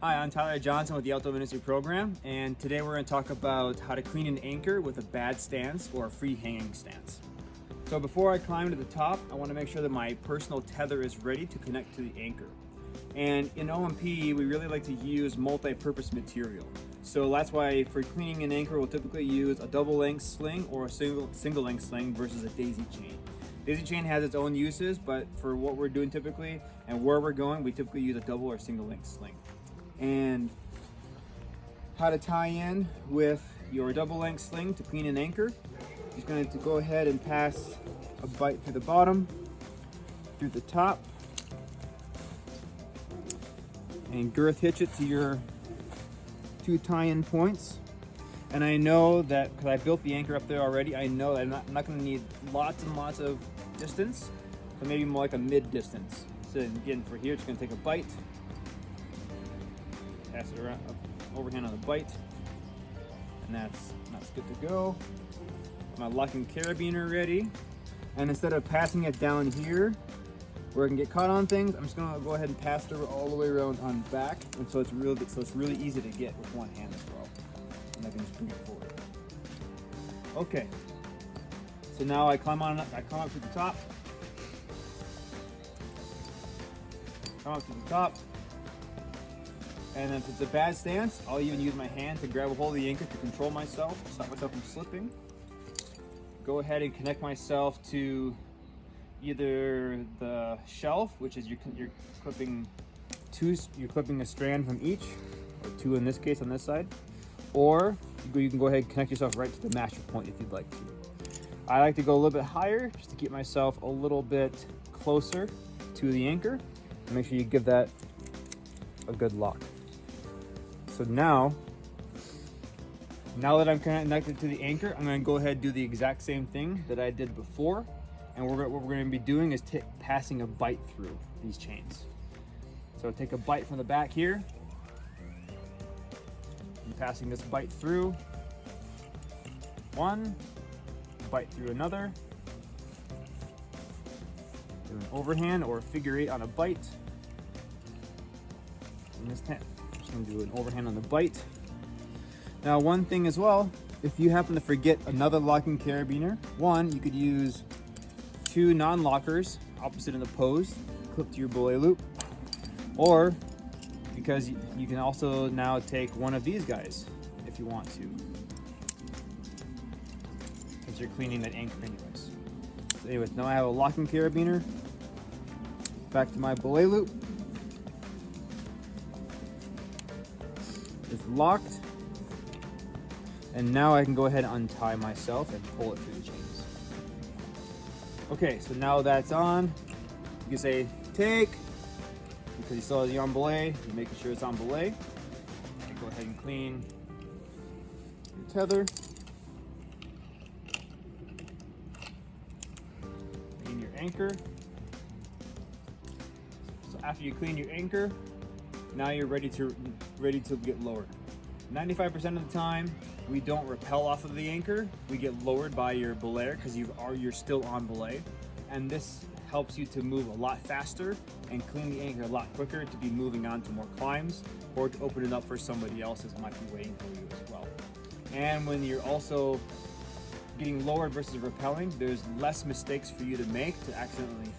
Hi, I'm Tyler Johnson with the Outdoor Ministry Program, and today we're going to talk about how to clean an anchor with a bad stance or a free hanging stance. So before I climb to the top, I want to make sure that my personal tether is ready to connect to the anchor. And in OMP, we really like to use multi-purpose material. So that's why for cleaning an anchor, we'll typically use a double length sling or a single length sling versus a daisy chain. Daisy chain has its own uses, but for what we're doing typically and where we're going, we typically use a double or single length sling. And how to tie in with your double length sling to clean an anchor. Just going to go ahead and pass a bite through the bottom, through the top, and girth hitch it to your two tie-in points. And I know that because I built the anchor up there already, I know that I'm not going to need lots and lots of distance, but maybe more like a mid distance. So again, for here, just going to take a bite. Pass it around, overhand on the bite, and that's good to go. My locking carabiner ready, and instead of passing it down here where it can get caught on things, I'm just gonna go ahead and pass it all the way around on back, and so it's really easy to get with one hand as well. And I can just bring it forward. Okay, so now I climb up to the top. Come up to the top. And if it's a bad stance, I'll even use my hand to grab a hold of the anchor to control myself, stop myself from slipping. Go ahead and connect myself to either the shelf, which is you're clipping a strand from each, or two in this case on this side, or you can go ahead and connect yourself right to the master point if you'd like to. I like to go a little bit higher just to keep myself a little bit closer to the anchor. Make sure you give that a good lock. So now that I'm connected to the anchor, I'm going to go ahead and do the exact same thing that I did before. And what we're going to be doing is passing a bite through these chains. So take a bite from the back here. I'm passing this bite through. One, bite through another. Do an overhand or a figure eight on a bite. In this tent. I'm going to do an overhand on the bite. Now one thing as well, if you happen to forget another locking carabiner, one, you could use two non-lockers opposite in the pose, clip to your belay loop, or because you can also now take one of these guys if you want to, because you're cleaning that anchor anyways. So anyways, now I have a locking carabiner, back to my belay loop. It's locked, and now I can go ahead and untie myself and pull it through the chains. Okay, so now that's on, you can say take, because you still have the on belay, you're making sure it's on belay. And go ahead and clean your tether, clean your anchor. So after you clean your anchor, now you're ready to get lowered. 95% of the time, we don't rappel off of the anchor. We get lowered by your belayer because you're still on belay, and this helps you to move a lot faster and clean the anchor a lot quicker to be moving on to more climbs or to open it up for somebody else that might be waiting for you as well. And when you're also getting lowered versus rappelling, there's less mistakes for you to make to accidentally